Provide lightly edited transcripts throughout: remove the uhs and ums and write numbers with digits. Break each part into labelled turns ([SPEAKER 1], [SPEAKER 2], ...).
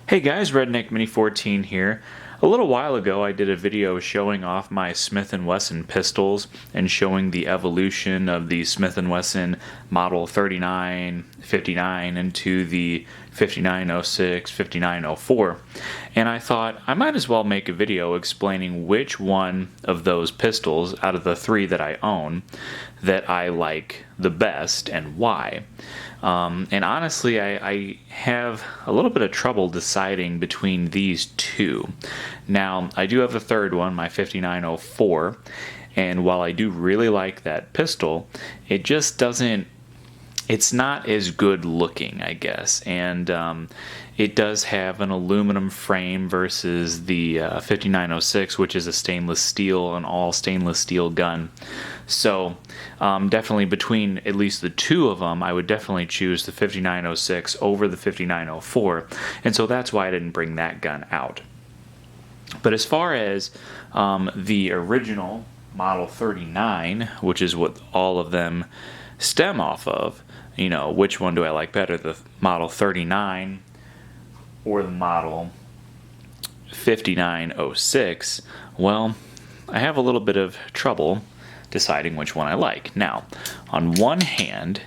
[SPEAKER 1] Hey guys, Redneck Mini 14 here. A little while ago I did a video showing off my Smith and Wesson pistols and showing the evolution of the Smith and Wesson Model 3959 into the 5906, 5904. And I thought I might as well make a video explaining which one of those pistols out of the three that I own that I like the best and why. And honestly, I have a little bit of trouble deciding between these two. Now, I do have a third one, my 5904, and while I do really like that pistol, it just doesn't, it's not as good looking, I guess, and it does have an aluminum frame versus the 5906, which is a stainless steel, an all stainless steel gun. So definitely between at least the two of them, I would definitely choose the 5906 over the 5904, and so that's why I didn't bring that gun out. But as far as the original Model 39, which is what all of them stem off of, you know, which one do I like better, the Model 39 or the Model 5906? Well, I have a little bit of trouble deciding which one I like. Now, on one hand,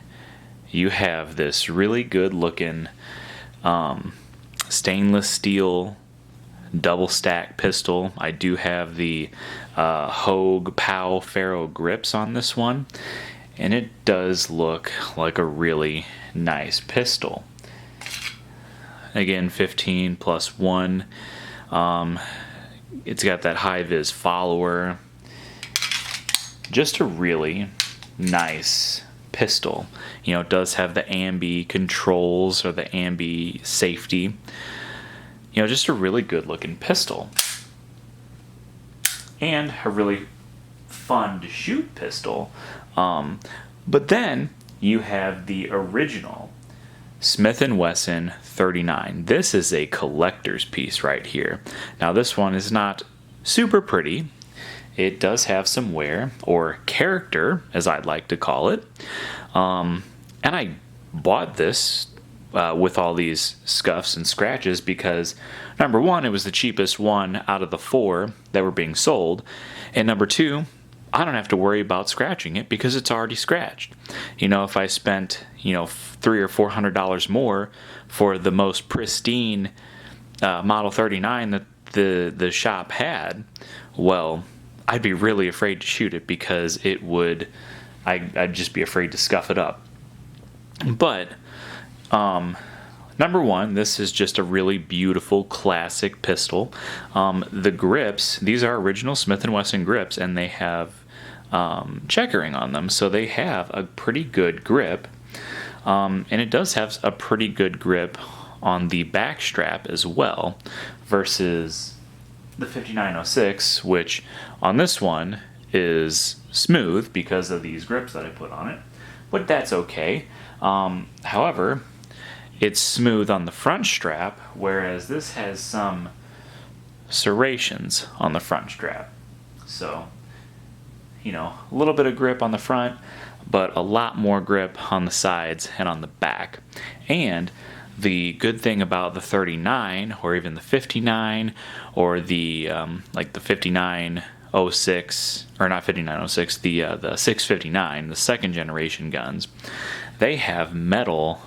[SPEAKER 1] you have this really good looking stainless steel double stack pistol. I do have the Hogue Pow Ferro grips on this one, and it does look like a really nice pistol. Again, 15 plus 1. It's got that high vis follower. Just a really nice pistol. You know, it does have the ambi controls or the ambi safety. You know, just a really good looking pistol. And a really fun to shoot pistol. But then you have the original Smith and Wesson 39. This is a collector's piece right here. Now this one is not super pretty. It does have some wear, or character, as I'd like to call it. And I bought this with all these scuffs and scratches because, number one, it was the cheapest one out of the four that were being sold. And number two, I don't have to worry about scratching it because it's already scratched. You know, if I spent, you know, $300 or $400 more for the most pristine Model 39 that the shop had, well, I'd be really afraid to shoot it because it would, I'd just be afraid to scuff it up. But number one, this is just a really beautiful classic pistol. The grips, these are original Smith and Wesson grips, and they have checkering on them, so they have a pretty good grip. And it does have a pretty good grip on the back strap as well, versus the 5906, which on this one is smooth because of these grips that I put on it, but that's okay. However, it's smooth on the front strap, whereas this has some serrations on the front strap. So, you know, a little bit of grip on the front, but a lot more grip on the sides and on the back. And the good thing about the 39, or even the 59, or the like the 5906, or not 5906, the 659, the second generation guns, they have metal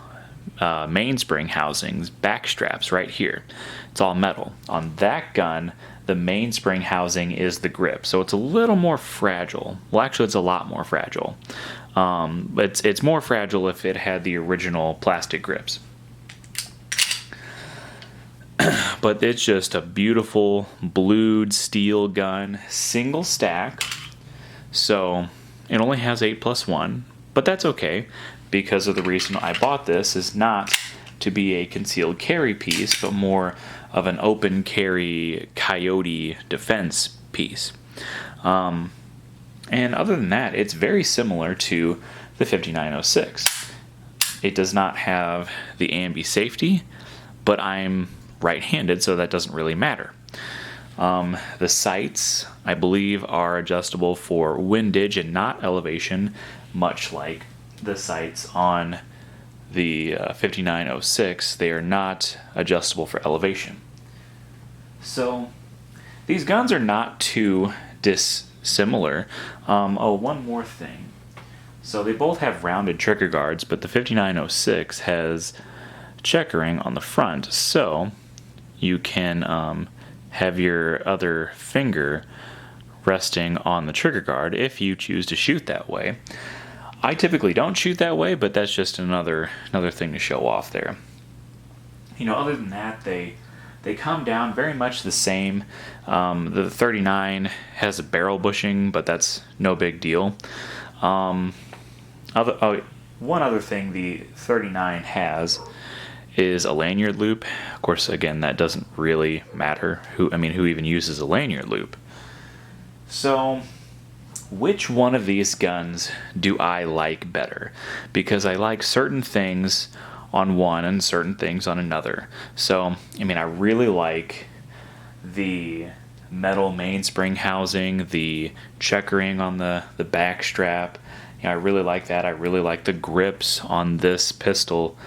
[SPEAKER 1] mainspring housings, back straps right here. It's all metal. On that gun, the mainspring housing is the grip, so it's a little more fragile. Well, actually, it's a lot more fragile. But it's more fragile if it had the original plastic grips. But it's just a beautiful blued steel gun, single stack. So it only has 8+1, but that's okay because of the reason I bought this is not to be a concealed carry piece, but more of an open carry coyote defense piece. And other than that, it's very similar to the 5906. It does not have the ambi safety, but I'm right-handed, so that doesn't really matter. The sights, I believe, are adjustable for windage and not elevation, much like the sights on the 5906, they are not adjustable for elevation. So these guns are not too dissimilar. One more thing. So they both have rounded trigger guards, but the 5906 has checkering on the front, so you can have your other finger resting on the trigger guard if you choose to shoot that way. I typically don't shoot that way, but that's just another thing to show off there. Other than that, they come down very much the same. The 39 has a barrel bushing, but that's no big deal. One other thing the 39 has is a lanyard loop. Of course, again, that doesn't really matter. Who even uses a lanyard loop? So, which one of these guns do I like better? Because I like certain things on one and certain things on another. So, I really like the metal mainspring housing, the checkering on the back strap. I really like that. I really like the grips on this pistol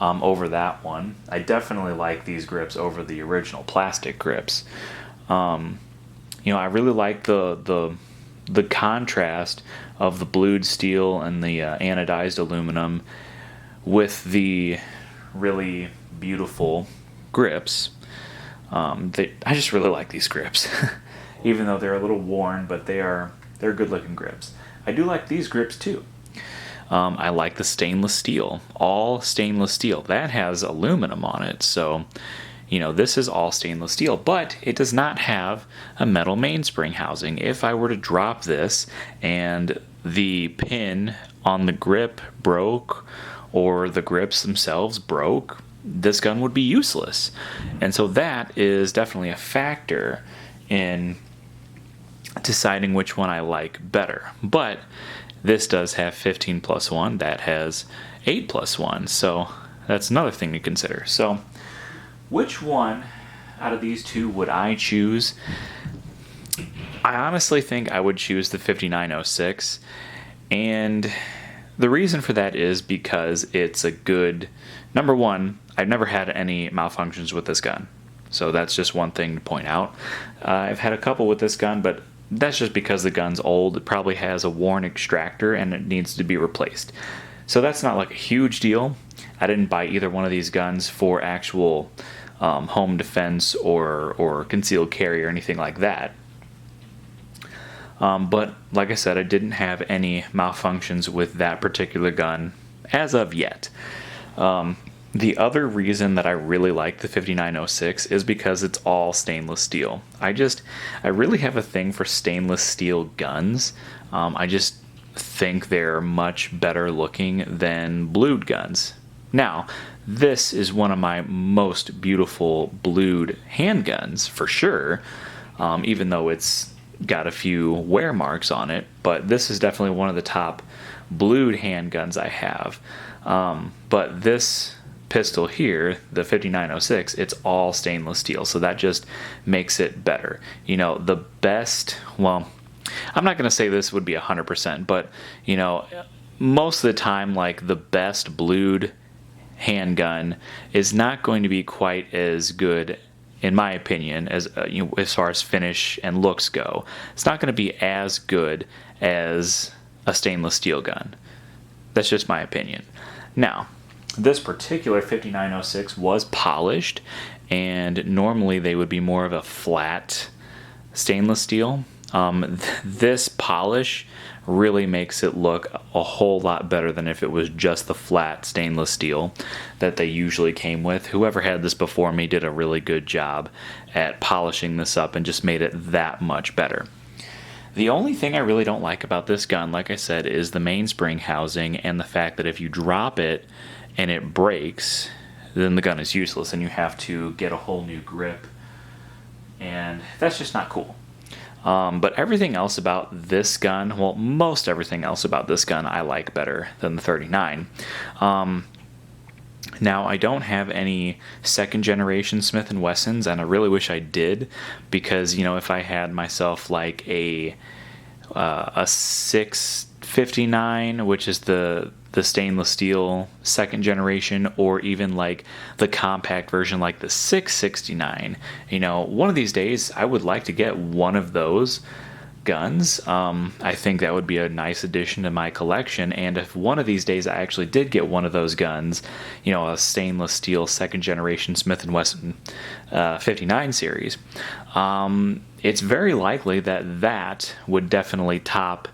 [SPEAKER 1] over that one. I definitely like these grips over the original plastic grips. I really like the contrast of the blued steel and the anodized aluminum with the really beautiful grips. I just really like these grips, even though they're a little worn, but they're good looking grips. I do like these grips too. I like the stainless steel, all stainless steel. That has aluminum on it, so this is all stainless steel, but it does not have a metal mainspring housing. If I were to drop this and the pin on the grip broke or the grips themselves broke, this gun would be useless. And so that is definitely a factor in deciding which one I like better. But this does have 15+1, that has 8+1, so that's another thing to consider. So which one out of these two would I choose? I honestly think I would choose the 5906, and the reason for that is because it's a good, number one, I've never had any malfunctions with this gun, so that's just one thing to point out. I've had a couple with this gun, but that's just because the gun's old. It probably has a worn extractor and it needs to be replaced. So that's not like a huge deal. I didn't buy either one of these guns for actual home defense or concealed carry or anything like that. But like I said, I didn't have any malfunctions with that particular gun as of yet. The other reason that I really like the 5906 is because it's all stainless steel. I really have a thing for stainless steel guns. I just think they're much better looking than blued guns. Now, this is one of my most beautiful blued handguns for sure, even though it's got a few wear marks on it, but this is definitely one of the top blued handguns I have. But this pistol here, the 5906, it's all stainless steel, so that just makes it better. The best, well, I'm not going to say this would be 100%, but most of the time, like, the best blued handgun is not going to be quite as good, in my opinion, as as far as finish and looks go. It's not going to be as good as a stainless steel gun. That's just my opinion. Now, this particular 5906 was polished, and normally they would be more of a flat stainless steel. This polish really makes it look a whole lot better than if it was just the flat stainless steel that they usually came with. Whoever had this before me did a really good job at polishing this up and just made it that much better. The only thing I really don't like about this gun, like I said, is the mainspring housing and the fact that if you drop it and it breaks, then the gun is useless and you have to get a whole new grip, and that's just not cool. But everything else about this gun, well, most everything else about this gun I like better than the 39. Now, I don't have any second generation Smith and Wessons, and I really wish I did, because if I had myself like a 659, which is the the stainless steel second generation, or even like the compact version like the 669. You know, one of these days I would like to get one of those guns. I think that would be a nice addition to my collection, and if one of these days I actually did get one of those guns, you know, a stainless steel second generation Smith and Wesson 59 series, it's very likely that that would definitely top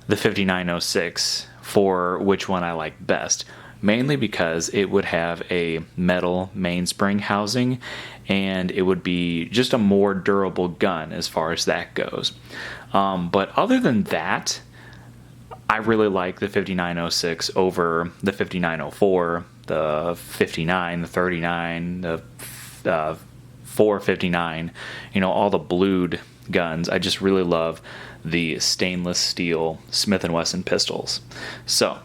[SPEAKER 1] the 5906 for which one I like best, mainly because it would have a metal mainspring housing and it would be just a more durable gun as far as that goes. But other than that, I really like the 5906 over the 5904, the 59, the 39, the 459, you know, all the blued guns. I just really love the stainless steel Smith and Wesson pistols. So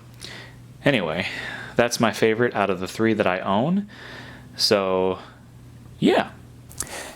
[SPEAKER 1] anyway, that's my favorite out of the three that I own. So yeah.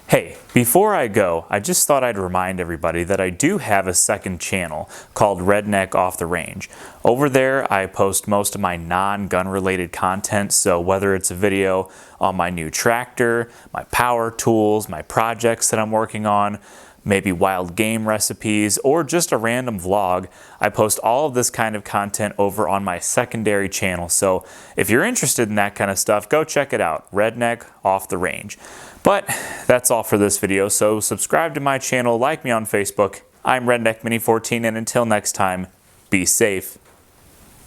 [SPEAKER 1] Hey, before I go, I just thought I'd remind everybody that I do have a second channel called Redneck Off the Range. Over there, I post most of my non-gun related content, so whether it's a video on my new tractor, my power tools, my projects that I'm working on, maybe wild game recipes, or just a random vlog, I post all of this kind of content over on my secondary channel. So if you're interested in that kind of stuff, go check it out, Redneck Off the Range. But that's all for this video, so subscribe to my channel, like me on Facebook. I'm Redneck Mini 14, and until next time, be safe.